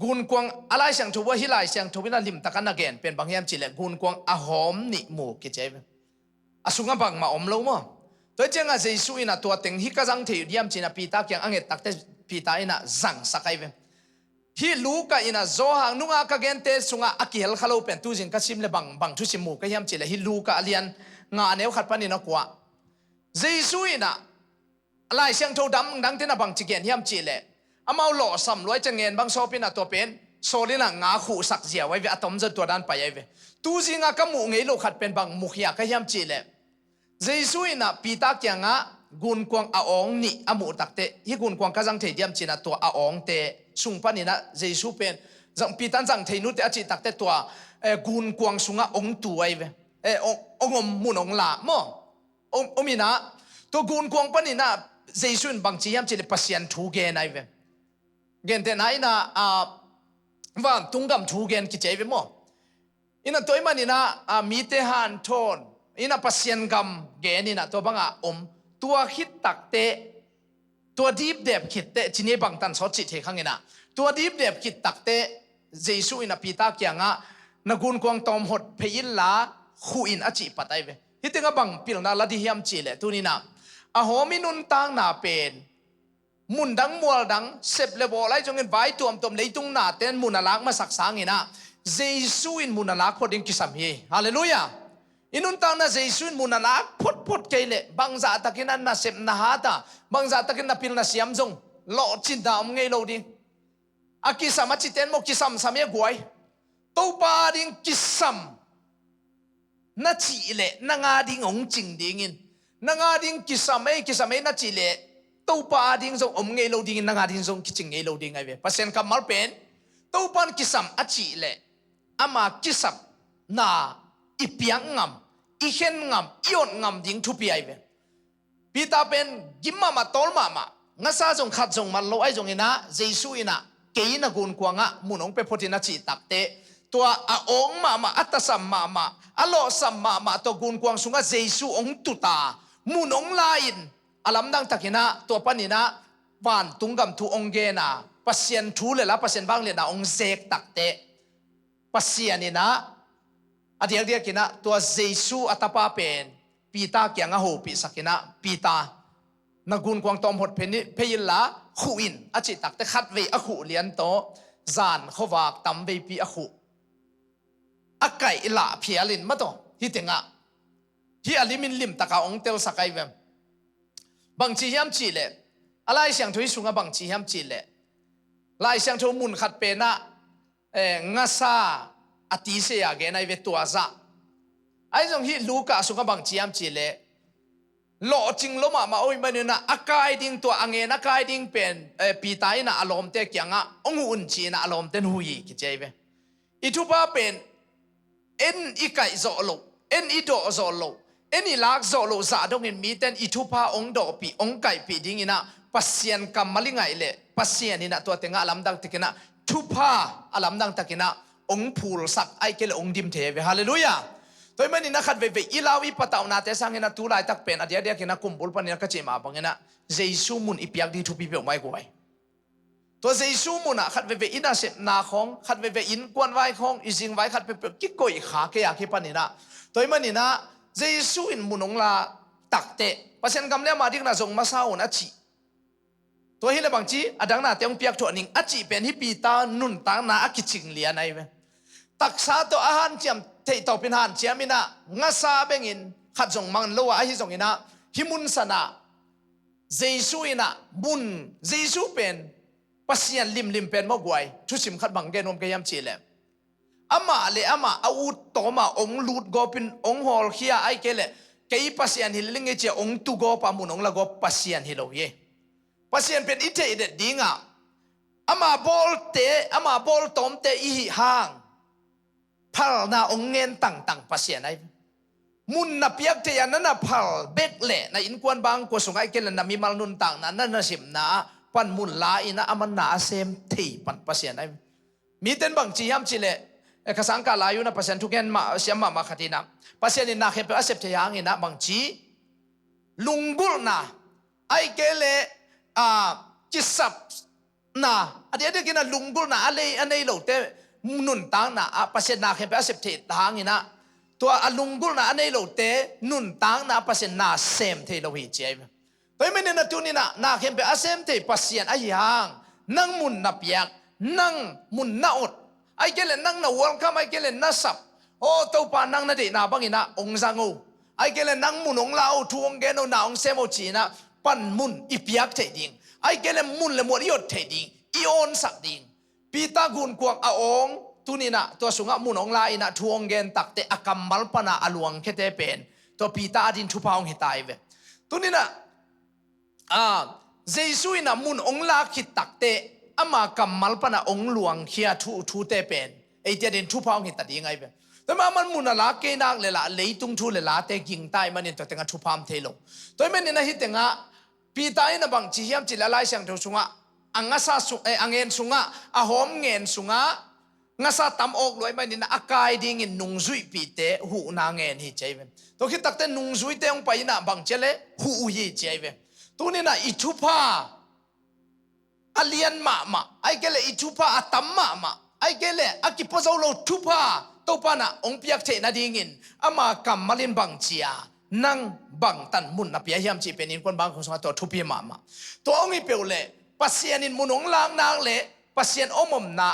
กุนกวงอะไรเสียงถูกว่าฮิไลเสียงถูกวินาลิมตะกันนักเกนเป็นบางยามจิเลกุนกวงอาหอมนิมูกิเจฟอาสุงบังมาอมโลมั้งตัวเจ้าเจสุอินะตัวเต็งฮิกะจังที่ยามจินะปีตาเกียงอังเกตักเตปีตาอินะจังสักไอเวฮิลูกะอินะโซหางนุงอากะเกนเตสุงอากิเฮลขลุ่เป็นตุจินกัสิมเลบังทุชิมูก็ยามจิเลฮิลูกะเลียนงานเอวขัดปนินะกว่าเจสุอินะอะไรเสียงโทดำดังที่น่ะบังจิเกนยามจิเลอามาหล่อสำรวยจะเงินบางโซปินะตัวเป็นโซลินะงาขู่สักเสียไว้เวอตอมจะตัวด้านไปไอ้เวตูจิงากะมูเงยโลขัดเป็นบางมุขยาก็ยามจิเลเจสุอินะปีตาเกียงะกุนกวงอาองนี่อามูตักเตฮิกุนกวงกะจังเทียมจินะตัวอาองเตสุงปานินะเจสุเป็นจังปีตันจังเทนุเตอจิตักเตตัวกุนกวงสุงะองตัวไอ้เวองอมมุนองลาโมอมินะตัวกุนกวงปานินะเจสุนบางจียามจิเลปัสยันทูเกนไอ้เวเกนเตนายนะว่าตุงกำทูเกนกิจเอวิโมอินะตัวมันนี่นะมีเตหันโทนอินะปัสยันกำเกนนี่นะตัวบังตัวคิดตักเตตัวดีฟเดบคิดเตจินีบังตันสอดจิตเฮขังอินะตัวดีฟเดบคิดตักเตเจสุอินะปีตาเกียงะนักุนกวงตอมหดเพยินลาคู่อินอจิปัตไอเวฮิตงะบังปิลนาลาดิฮิมจิเลตัวนี้นะอโหมินุนตังนาเป็นมุนดังมัวดังเสพเลบอไลจงเงินไว้ตัวมเลยตุงนาเต้นมุนลักมาสักสางินะเจสุอินมุนลักพอดิ้งกิสัมฮีฮาเลลูยาอินุนตังนะเจสุอินมุนลักพดเกลบางจากตะกินันนะเสพนาฮาตาบางจากตะกินนะพิลนะเสียมจงหล่อจินดามเงยโลดิอากิสัมมาจิเต้นโมกิสัมสามีกวยตัวปาดิ้งกิสัมนัดจิเลนังอาดิ้งองจิงดิ้งินนังอาดิ้งกิสัมเอนัดจิเลตัวปาดิ้งจงเงยโลดิ้งนังอาดิ้งจงกิจิงเงยโลดิ้งไงเว้ปัสเซนกัมมาลเป็นตัวปานกิสัมอาจิเลอามากิสัมนาอีเปียงงามอีเห็นงามอีอ่อนงามดิ้งทุปีไอเว้ปีตาเป็นกิมมาตอลมางั้นซาจงขัดจงมันโลไอจงอินะเจสุอินะเกยนะกุนกวงะมุนองไปพอดินะจิตักเตตัวอาองมาอัตสัมมาอโลสัมมาตัวกุนกวงสุงะเจสุองตุตามุนองลาอินอาลัมดังตักินะตัวปนินะวันตุงกำทุองเกนะปัสยันทูเลละปัสยันบางเลนะองเซกตักเตปัสยันนี่นะอดีตกินะตัวเจสุอัตปาเป็นปีตาเกียงะโหปีสักินะปีตานักุนกวงตอมหดเพยินละขุอินอจิตักแต่ขัดเวอขุเลียนโตจานขวากตำเวปีอขุอไก่ละเพียลินมาโตฮิติงะฮิอลิมินลิมตะกาองเตลสักไอเวมบางจียามจีเลอะไรเสียงถุยสุงะบางจียามจีเลลายเสียงถุมุนขัดเป็นนะงาซาอติเสียเกนไอเวตัวซะไอจงฮิลูกาสุงะบางจียามจีเลหล่อจริงล้มมาโอ้ยมันนี่นะอากาศดิ้งตัวอังเงินอากาศดิ้งเป็นปีตายนะอารมณ์เตะยังอ่ะองอุ่นจีนะอารมณ์เตนหุยกิจเว้ยอีทุบะเป็นเอ็นอีไก่โซโลเอ็นอีโดโซโลเอ็นอีลักโซโลซาดงเงินมีเต้นอีทุบะองโดปีองไก่ปีดิ้งนะปัสยันกำมะลิงไงเล่ปัสยันนี่นะตัวเต็งอารมณ์ดังตะกินะทุบะอารมณ์ดังตะกินะองพูลสักไอเกลองดิมเทเวฮาเลลูยาตัวมันนี่นะขัดเวอีลาวิปตาวนาเตสังเงินตูไลตักเป็นอดีตกินะกุมบุลปนินะกจิมาบังเงินะเจสุมุนอีเปียกดีทุปีเปียวไม่กวยตัวเจสุมุนอะขัดเวอินาเสนาของขัดเวอินกวนไว้ของอีจิงไว้ขัดเวกิโกยขาเกียร์ขี้ปนินะตัวมันนี่นะเจสุอินมุนงลาตักเตะเพราะฉะนั้นกำเลี้ยมาดิ้งนะจงมาเศร้านะจีตัวฮิเลบังจีอดังนาเตียงเปียกถั่วนิ่งอจีเป็นฮิปีตานุนตังนาอกิจิงเลียนไอเวตักษาตัวอาหารเจียมเทตอเป็นหันเจียมินะงาซาเบงินขัดจงมังโลวะไอฮิจงอินะฮิมุนสนาเจสุอินะบุญเจสุเป็นปัสยันลิมเป็นมะกวยทุสิมขัดบังเกนอมเกยมจีเลอามาเลอามาอาวุธต่อมาองลูดกอเป็นองฮอลเคียไอเกเล kay pasien hiling e che ong tugo pa munong lago pasien hilo ye pasien pen ite ide dinga ama bol tom te ihi hang phal na ong ngen tang pasien ai mun na piak te yan na phal bek le na in kwan bang ko sungai ken na mi mal nun tang na sim na pan mun la ina aman na asem thei pan pasien ai mi ten bang chi yam chi le kasang ka layu na pasien tuken ma siam ma khatina pasien in na khem pe asep te yang ina bang chi lunggul na ai kele chisap na ade kina lunggul na anei lo te nun tang na pasien na khem pe asep te tang inaตัวอลุงกุลนะอันนี้เราเตะนุนตังนะปัสยานาเซมเทเราหิเจ็บตัวไม่เนี่ยนะตัวนี้นะนาเข้มไปอาเซมเทปัสยานาอย่างนั่งมุนนับยักนั่งมุนนาอดไอ้เกลนั่งนาวัลข้ามไอ้เกลนาสับโอ้ตัวปานั่งนาดีนาบังอินะองซังอูไอ้เกลนั่งมุนองลาวทวงเกนนาองเซมโอจีนะปันมุนอิปยักเทดิงไอ้เกลมุนเลมวดยอดเทดิงอีออนสักดิงปีตากุนกวางอาองตุนี่นะตัวสุงะมุนองลาอินะทวงเกนตักเตอกัมมัลปนาอลวงเคเตเป็นตัวปีตาดินทุพาวหิตายเวตุนี่นะเจสุยนะมุนองลาคิดตักเตอามากัมมัลปนาองหลวงเขียทูเตเป็นไอเจดินทุพาวหิตดีไงเวแต่มามันมุนละเกนักเลยละเลยตุงทูเลยละเตกิงตายมันนี่ตัวเต็งทุพามเทโลตัวมันนี่นะฮิตเต็งะปีตายนะบางจียามจิละลายเสียงตัวสุงะอังกษาสุอังเงินสุงะอาหอมเงินสุงะnga sa tam ok loi mai ni na akai ding in nung zui pi te hu na ngen hi chei ve to khi tak te nung zui te ong pai na bang chele hu hi chei ve tu ni na ithupa alian ma ai kele ithupa atam ma ai kele akipozo lo thupa to pa na ong piak the na ding in ama kam malin bang chia nang bang tan mun na pia hiam chi penin kon bang khong to thupi ma to ong i peule pasien in munong lang nang le pasien omom na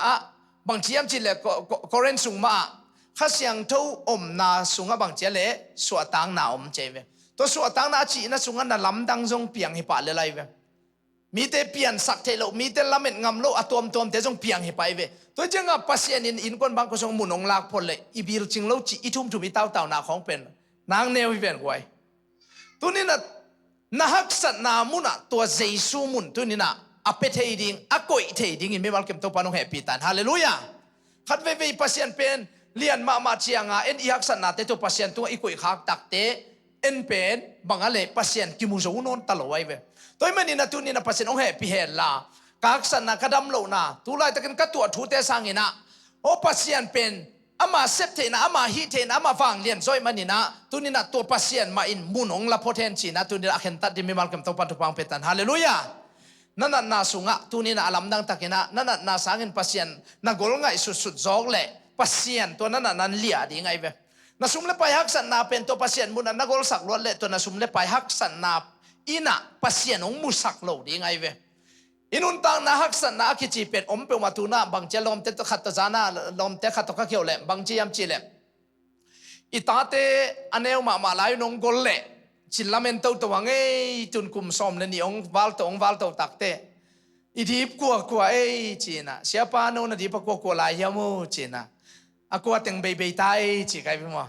บางทียามจิเลก็เรนสุงมาข้าเสียงเท่าอมนาสุงะบางเจเลสวดตังนาอมเจเวตัวสวดตังนาจีน่ะสุงะน่ะลำดังจงเปียงหิปะเลยเวมีแต่เปลี่ยนสักเทโลมีแต่ละเม็ดงำโลอะตอมแต่จงเปียงหิไปเวตัวจังอ่ะปัสยานินอินคนบางก็จงมุนองลากพลเลยอีบิลจิงโลจีอีทุ่มถูมีเต้านาของเป็นนางแนวหิเป็นกวยตัวนี้น่ะนะฮักสัตนามุนะตัวเจซูมุนตัวนี้น่ะอเปเทดิงอโกยเทดิงอินไม่บัลเก็มตัวปานองแฮปปี้ตันฮาเลลูยาขัดเวปัสยันเป็นเลียนมาเชียงเอ็นอีฮักสันนาเตตัวปัสยันตัวอีโกยขากตักเตเอ็นเป็นบางอะไรปัสยันกิมูโซนนตลอดไว้เวตัวมันนี่นะตัวนี้นะปัสยันองแฮปปี้เฮลล่ากากสันนากระดำโลนาตัวไรตะกันกัดตัวทูเตสังเงินะโอปัสยันเป็นอามาเซปเทนะอามาฮิเทนะอามาฟังเลียนซอยมันนี่นะตัวนี้นะตัวปัสยันมาอินมุนองละโพเทนชีนะตัวนี้อาเคนตัดดิมิมัลเก็มตัวปันทุพังเปตันฮาเลลูยานั่นน่ะสุงะตัวนี้น่ะอลัมดังตะกินะนั่นน่ะสางินปัสยันน่ะกอลง่ายสุดจอกเลยปัสยันตัวนั้นน่ะนั่นเลียดีไงเว้น่ะสุมเลไปฮักสันนาเป็นตัวปัสยันมุนน่ะกอลสักลวดเลยตัวน่ะสุมเลไปฮักสันนาอินะปัสยันองมุสักโลดีไงเว้อินุนตังน่ะฮักสันนาคิจิเป็นอมเปมาตูน่ะบางเจลอมเตตขัดตะจานะลอมเตขัดตะกะเขียวเลยบางเจยามจิเลอิตาเตอันเอวมาลายนงกอลเลยจิลลาเมนตัวตัวไงจุนกุมซอมเลยนี่องวาลตัวตักเตอีดีบกัวเอ้จีน่ะเสียปาโนนะดีปกัวลายยามูจีน่ะอะกัวเต็งเบยตายจีไกพี่มัว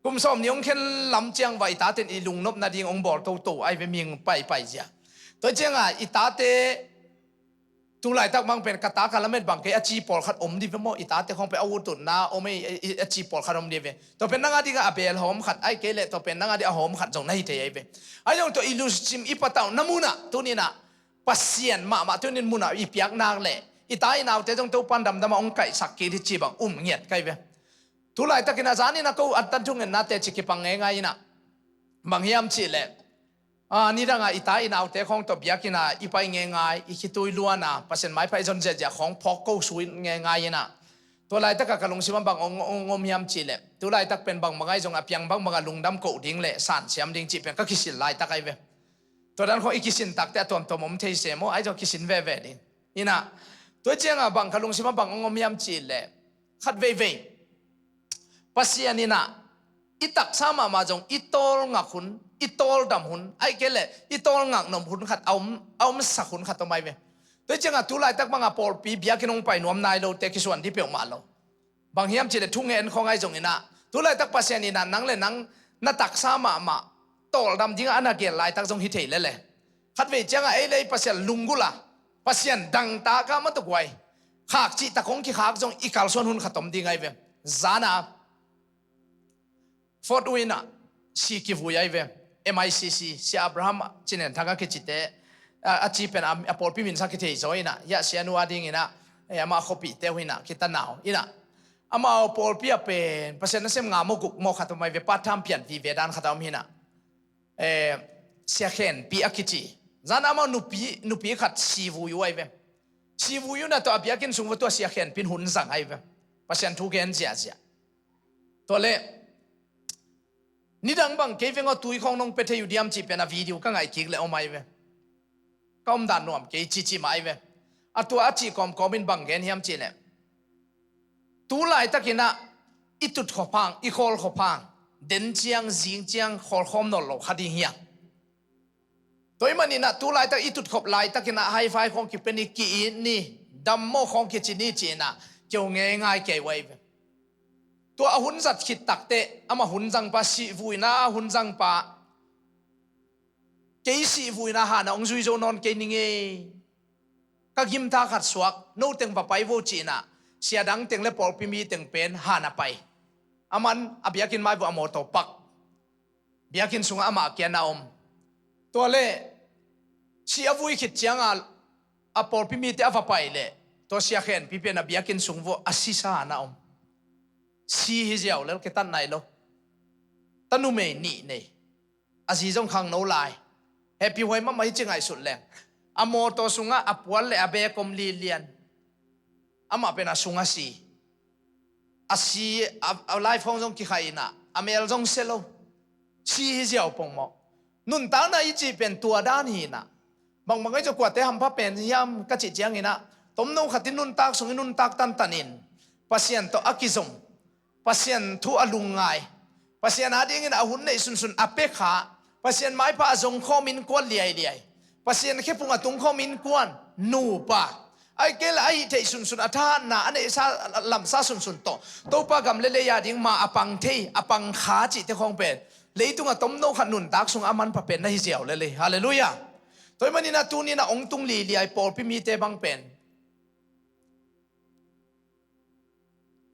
กุมซอมนี่องเข็นลำเจียงไว้ตาเต็นอีลุงนบนาดีองบอลตัวไอ้เวมิงไปจ้ะตัวเจียงอ่ะอีตาเตตุลายตักมังเป็นกตากาลเม็ดบางเกอจีปอลขัดอมดีพี่มัวอีตาเตคงไปอาวุธตุนนะอมไม่อจีปอลขัดอมดีเวตัวเป็นนังอาดีก็อเบลหอมขัดไอ้เกลตัวเป็นนังอาดีหอมขัดจงในเทยเวไอ้ยังตัวอิลูซิมอีปะเต้าน้ำมูน่ะตัวนี้น่ะปัสยันมาตัวนี้มุนอีเปียกนางเลยอีตายนาวเตจงตัวปันดำองไก่สักกีที่จีบังเงียดไก่เวทุลายตะกินาจานี่นะกูอัดตันจุงเงินนาเตจิกิปังง่ายนะบางยามจีเลยนี่ดังอีตายนาวเตของตัวเปียกินาอีไปง่ายอีคิดตัวล้วนนะปัสยันไม้ไปจนเจ็ดของพอกกูสวยง่ายนะตัวลายตะกะลงสิมันบางองยามจีเลยตัวลายตะเป็นบางไงจงอเปียงบางลุงดำกูดิ้งเลยสันเสียมดิ้งจีเป็นก็คิดลายตะไกเวตัวนั้นเขาอีกิสินตักแต่ตัวผมเทเสมไอ้เจ้ากิสินเว่ดินี่นะตัวเจ้าบังขลุงสิมาบังองมียมจีเลยขัดเว่ปัสยานี่นะอีตักสามาจงอีโตลงักหุนอีโตลดำหุนไอ้เกลเลยอีโตลงักนมหุนขัดเอามสักหุนขัดตัวไม่เว่ตัวเจ้าตุลายตักบังอาปอลปีเบียกินงไปนวมนายเราเตกิส่วนที่เปียวมาเราบางยามจีเลยทุ่งเงินของไอ้จงนี่นะตุลายตักปัสยานี่นะนังเลยนัง na taksa ma tol dam jinga anagel lai tak jong hi thei le khat ve changa ei lei pasian lungula pasian dang ta ka ma to kwai khak chi ta khong ki khak jong ikal son hun khatom dingai ve zana fort wina si ki vuyai ve MICC si Abraham chinen thanga ke chite achi pen apol pi min sa ki thei zoina ya sianu ading ina ama khopi te huina kita naw ina ama apol pi pen pasian sem nga mo guk mo khatomai ve patham pian vi vedan khatom hina sia khen pi akichi zana ma nupi khat si vuyai ve si vuyu na to abiakin sung to sia khen pin hun sang ai ve pasian thu gen sia to le nidang bang keveng o tui khong nong pethe yudiam chi pena video ka ngai kik le omai ve kom dan nom ke chi mai ve atua achi kom komin bang gen hiam chi le tu lai takina itut khopang I khol khopang den chiang jing chiang khol khom no lo khadi hiang toy manina tu lai tak itut khop lai takina hi fi khong ki peni ki ni dammo khong ki chi ni chi na kyo nge ngai ke wai veตัวหุ่นสัตว์ขิดตักเตะอามาหุ่นจังปาสีวุยนะหุ่นจังปาเกยสีวุยนะหานะองซุยโจนอนเกยนิงเอก็กิมท่าขัดสวกโน้ตเต็งปะไปโวจีน่ะเสียดังเต็งและปอลพิมีเต็งเป็นหานะไปอามันอาเบียกินไม้บัวอโมโตปักเบียกินสุงอามาเกียนาอมตัวเล่เสียวุยขิดจังอาปอลพิมีเตะอาฟไปเล่ตัวเสียเข็นพิเป็นอาเบียกินสุงวัวอาศิสานาอมsi hi jiao le ke tan nai lo tanu me ni nei azi jong khang no lai happy hoi ma mai chingai sut leng amo to sunga apwal le abe kom li lian ama pena sunga si asi a life hong jong ki khaina amel jong selo si hi jiao pong mo nun ta na I chi pen tua dan hi na bang mangai jo kwa te ham pa pen yam ka chi chiang ina tom no khatin nun tak sung nun tak tan tanin pasien to akizong pasien thu alungai pasien ading in ahun nei sun apekha pasien mai pa azong khomin kwan liai pasien khepung atung khomin kwan nu pa ai kel ai thei sun atha na ane sa lam sa sun to pa gam le ya ding ma apang thei apang kha chi te khong pen leitung atom no khanun tak sung aman pa pen na hi jiao le hallelujah toy manina tu ni na ong tung li liai pol pi mi te bang pen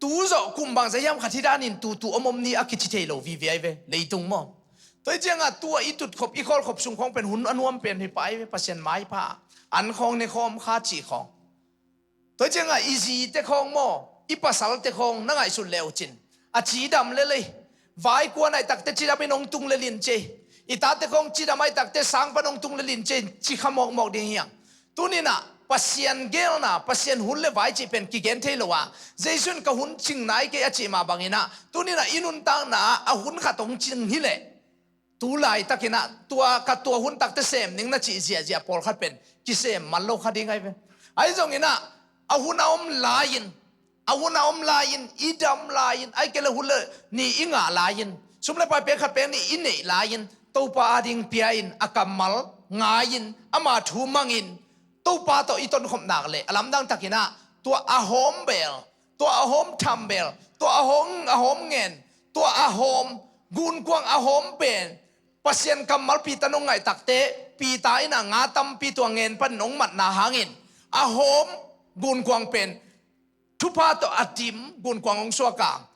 tu zo kumbang zayam khathidanin tu omom ni akichi thelo vi vi ve leitung mo toy jenga tu itut khop I khol khop sung khong pen hun anuam pen hi pai ve pasien mai pa an khong ne khom kha chi khong toy jenga easy te khong mo I pasal te khong na ngai sul leo chin a chi dam le vai kwa nai tak te chi da pe nong tung le lin che I ta te khong chi da mai tak te sang pa nong tung le lin che chi khamok mok ding hiang tu ni na pasien gel na pasien hun le vai chi pen ki gen thelo wa jaisun ka hun ching nai ke achi ma bangina tunina inun tang na a hun kha tong ching hi le tu lai takina tua ka tua hun tak te sem ning na chi zia pol khat pen ki sem man lo kha ding ai ve ai jong ina a hun om lain idam lain ai ke le hun le ni inga lain sum le pa pe khat pen ni in nei lain to pa ading piain akamal ngain ama thu mangin to pa to iton khom nak le alam dang takina tua ahom bel tua ahom thambel tua ahom ngen tua ahom gun kwang ahom pen pasien kamal pi tanong ngai takte pi tai na nga tam pi tua ngen pan nong mat na hangin ahom gun kwang pen thupa to atim gun kwang ong suaka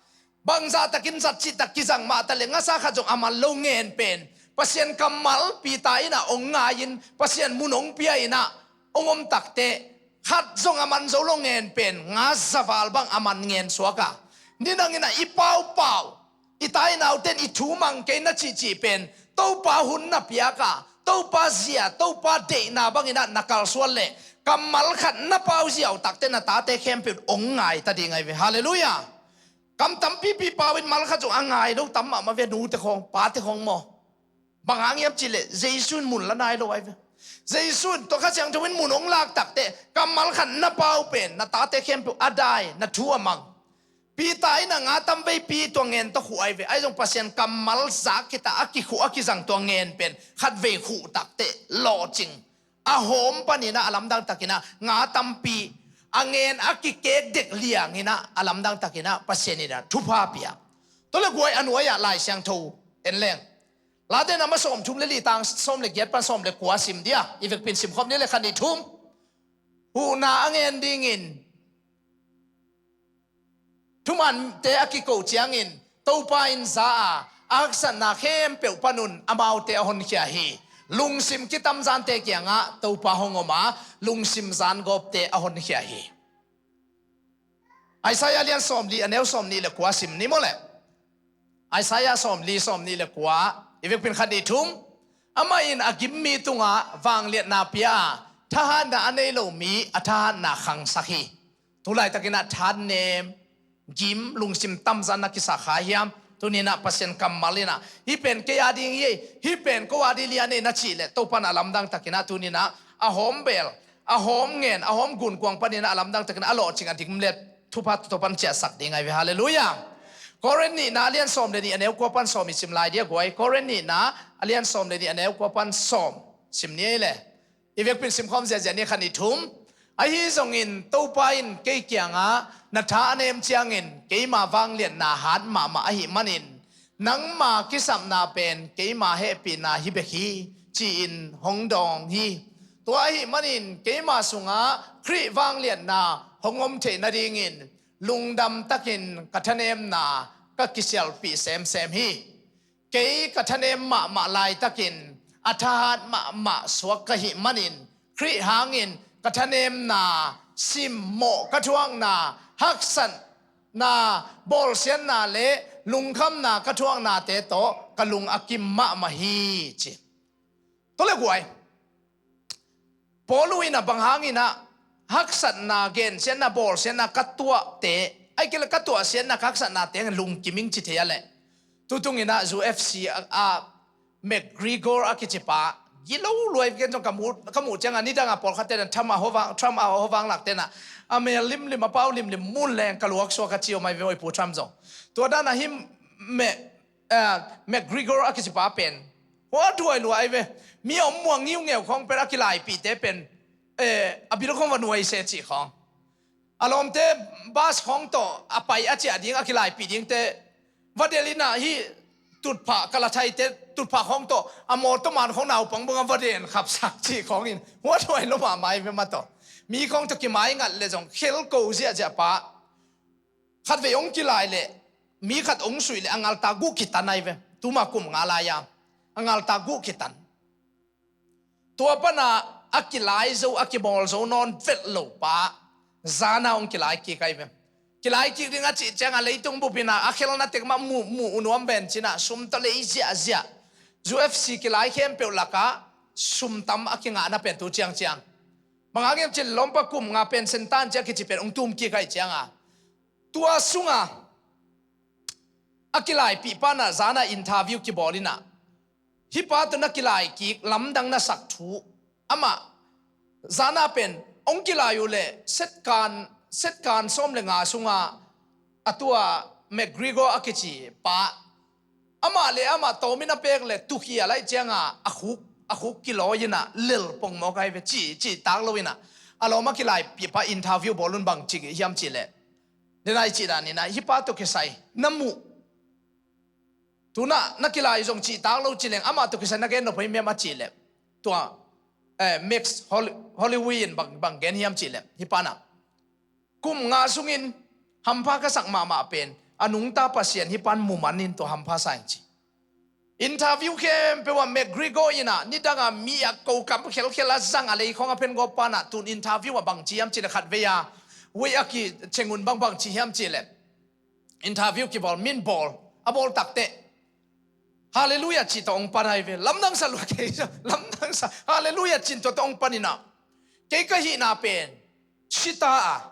bangza takin sat chi takizang ma ta le nga sa kha jong amal lo ngen pen pasien kamal pi tai na ong ngain pasien munong pi ai na ongom takte khat zong aman zo lo ngen pen nga zawal bang aman ngen suaka ninang ina ipau itai nau ten I thu mang ke na chi pen to pa hun na piaka to pa zia to pa de na bang ina nakal swal le kamal khat na pau ziaw takte na ta te khem pe ong ngai ta ding ai ve hallelujah kam tam pi pawin mal kha jong angai do tam ma ve nu te khong pa te khong mo bang angiam chi le jaisun mun la nai lo ai ve jaisun to kha chang thwin munong lak takte kamal khan na pau pen na ta te khem pu adai na thu amang pi tai na nga tam ve pi to ngen to khu ai ve ai jong pasien kamal za kita aki khu aki jang to ngen pen khat ve khu takte lo ching a hom panina alam dang takina nga tam pi angen aki kek dek liang ina alam dang takina pasien ina thu pa pia to le goi anuaya lai siang tho en leng la de na ma som thum le li tang som le giat pan som le kwa sim dia ivek pin sim khom ni le khani thum hu na angen ding in thuman te akiko chiang in to pa in za aksan na khem pe panun amau te hon khia hi lungsim kitam zan te kyanga to pa hongoma lungsim zan gop te ahon khia hi Isaiah lian som li anel som ni le kwa sim ni mo le Isaiah som ni le kwa ivek pin khadi thum ama in agimmi tunga wang liat na pia thahan na anei lo mi athahan na khang sakhi tulai takina than nem gim lungsim tam zan na kisa kha hiam tunina pasien kamalina hi pen ke ading ye hi pen ko adilia ne na chi le to pan alam dang takina tunina a hom bel a hom ngen a hom gun kwang panina alam dang takina alo chinga dik mlet thupa to pan cha sak ding ai hallelujah koren ni na alian som le ni aneu ko pan som sim lai dia goi koren ni na alian som le ni aneu ko pan som sim ni le ivek pin sim khom ze ni khani thum a hi zong in to pa in ke kyanga na tha anem chiang in ke ma wang lian na hat ma a hi manin nang ma kisam na pen ke ma he pi na hi be hi chi in hong dong hi to a hi manin ke ma sunga khri wang lian na hongom the na ding in lungdam takin kathanem na ka kisial pi sem hi ke kathanem ma lai takin athahat ma swak ka hi manin khri hangin kathanem na sim mo kathuang na haksan na bol sian na le lungkham na kathuang na te to kalung akim ma hi chi to le guai poluina banghangina haksan na gen sian na bol sian na katwa te ai kela katwa sian na haksan na te lung kiming chi the ya le tutungina zu FC a McGregor akichipa gilo loi gen tong kamu chang ani danga pol khaten thama howang laktena ame lim apau lim mun leng kaluak so ka chiu mai voi pu tham zo to da na him McGregor akichipa pen wa duai luai ve mi om muang niu ngeu khong per akilai pi te pen abiro khong wanuai se chi khong alom te bas khong to apai achi ading akilai pi ding te vadelina hiตุดผากะละไทยเตตุดผาของโตอโมตมันของนาวปังบังวะเดนขับสักจีของอินหัวถวยลมาไม้เวมาโตมีของตะกิไม้งัดเลยจงเคลโกเสียจะปะขัดเวองกิลายเลยมีขัดองสุยเลยอังอัลตากุกิตันไอเวตุมากุมงาลายามอังอัลตากุกิตันตัวปนาอักิลายโซอักิบอลโซนอนเฟลโลปะซานาองกิลายกิไกเวkilai ki ringa chi changa leitung bupina akhel na tekma mu unuam ben china sumta le izia zu FC kilai khem pe laka sumtam akinga na pen tu chiang mangagem chil lompa kum nga pen sentan cha ki chi pen ungtum ki kai changa tua sunga akilai pi pana zana interview ki bolina hi pa tu na kilai ki lamdang na sak thu ama zana pen ongkilayu le set kan som le nga sunga atua McGregor akichi pa ama tomina pek le tukhia lai changa akhuk kilo yina lil pong mo kai ve chi tak loina aloma kilai pi pa interview bolun bang chi hiam chi le ninai chi da ni na hi pa to ke sai namu tuna nakilai jong chi tak lo chi leng ama to ke sai na gen no phai me ma chi le to mix Hollywood bang gen hiam chi le hi pa na kum nga sungin hampa ka sak ma pen anung ta pasien hi pan mumanin to hampa saing chi interview kem pe wa McGregor ina ni danga mi ya ko kam khela zang ale khong apen go pana tun interview wa bang chi am chi khat ve ya we aki chengun bang chi hiam chi le interview ki bol min bol abol takte hallelujah chi to ong panai ve lamdang sa lu ke lamdang sa hallelujah chin to ong panina ke ka hi na pen chita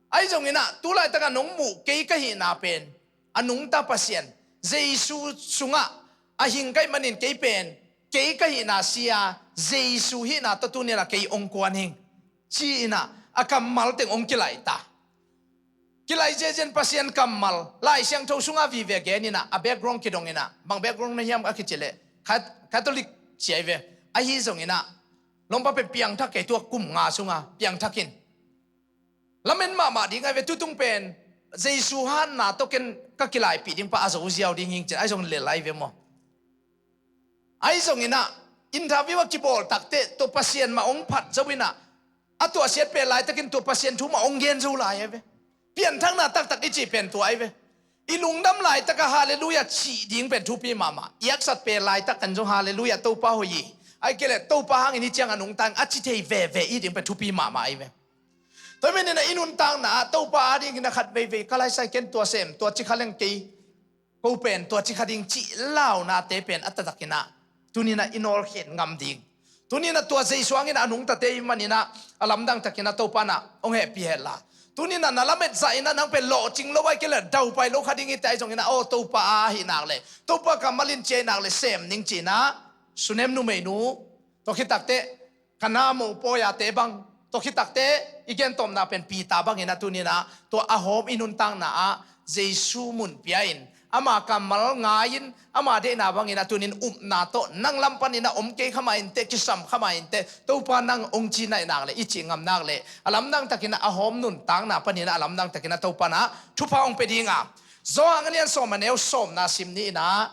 ai jong ina tulai taka nong mu ke ka hi na pen anung ta pasien jesu sunga ahing kai manin ke pen ke ka hi na sia jesu hi na to tu ne la ke ong kwan hing chi ina akamal teng ong kilai ta kilai jejen pasien kamal lai siang tho sunga vi ve ge ni na a background ki dong ina bang background na hiam akichele catholic chiave a hi jong ina lompa pe piang tha ke tu kum nga sunga piang thakin lamen ma ding ai ve tutung pen jesu han na to ken ka kilai pi ding pa azo ziaw ding hing chen ai jong le lai ve mo ai zong ina interview ki bol takte to pasien ma ong phat zawina ato siat pe lai takin to pasien thu ma ong gen zo lai ve pian thang na tak tak ichi pen to ai ve ilung dam lai taka hallelujah chi ding pen thu pi mama yak sat pe lai tak kan zo hallelujah to pa ho yi ai kele to pa hang ini chang anung tang achi thei ve i ding pen thu pi mama ai ve tôi mình là inun tang na tàu pa đi na khát về kalai sai ken tua sem tua chi khaleng ki ko pen tua chi khading chi lao na te pen atatakina tunina inol khen ngam ding tunina tua sei suangin anung ta te manina alam dang takina tàu pa na ong he pi hela tunina na lamet zaina nang pe lo ching lo wai kele dau pai lo khading itai jong ina o tàu pa hi nak le tàu pa kamalin che nak le sem ning chi na sunem nu me nu to khitakte kana mo po ya te bang to khitakte igen tom na pen pi ta bang ina tunina to ahom inun tang na jesu mun piain ama kamal ngain ama de na bang ina tunin na to nang lampan ina ke khamain te kisam khamain te to pa nang ong chi nai nak le ichi ngam nak le alam nang takina ahom nun tang na panina alam nang takina to pa na thupa ong pedinga zo anglian som aneu som na simni na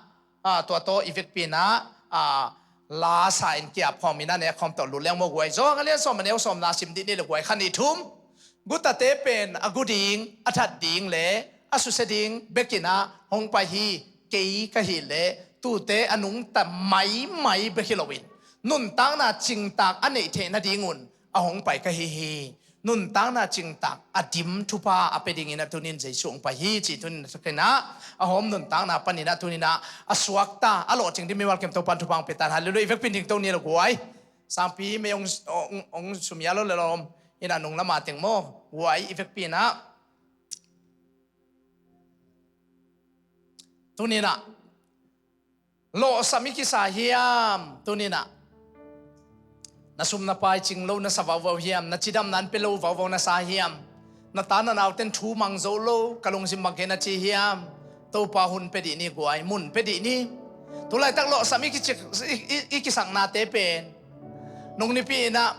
to effect pi na la sa in kia phomina ne khom to lu leng mo goi zo ngalian som aneu som na sim di ni le goi khani thum guta te pen aguding athat ding le asu seding bekina hong pa hi kei ka hi le tu te anung ta mai bekilowin nun tang na ching tak anei the na dingun ahong pai ka hi nun tang na ching tak adim thupa apeding ina tunin jesu pa hi chi tunin sakena ahom nun tang na panina tunina aswakta alo ching di mewal kem to pan thupang petan hallelujah vek pinding to ni lo guai sampi me ong sumyalo le lom ina nung lama teng mo guai effect pina tunina lo samiki sahiam tunina nasum na pai ching lo na sawaw hiam na chidam nan pelo waw na sa hiam na tana naw ten thu mang zo lo kalong sim magena chi hiam to pa hun pedi ni guai mun pedi ni tulai tak lo sami ki sang na te pen nong ni pi na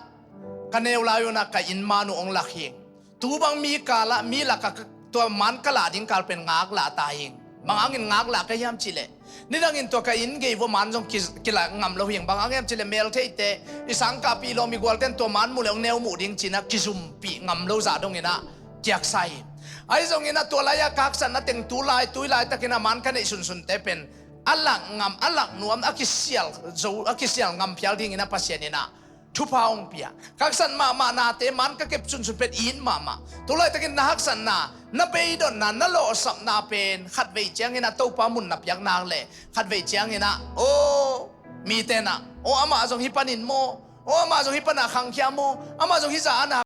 kaneu layo na ka in manu ong lakhing tu bang mi kala mi la ka to man kala ding kal pen ngak la taing mangangin ngak la ka hiam chile ni dangin to ka in ge wo man jong kila ngam lo hiang bang angem chile mel theite isang ka pi lo mi gwal ten to man mu le neu mu ding china kisum pi ngam lo za dong ina kiak sai ai jong ina to laya kak san na teng tu lai takina man kan sun te pen alak nuam akisial ngam pial ding ina pasien ina thupaung pia kaksan ma na te man ka kep sun pet in mama tulai takin nahak san na pe don na lo sap na pen khat ve chiang ina to pa mun na piak nang le khat ve chiang ina o mi te na o ama jong hipanin mo o ama jong hipana khang khia mo ama jong hi za na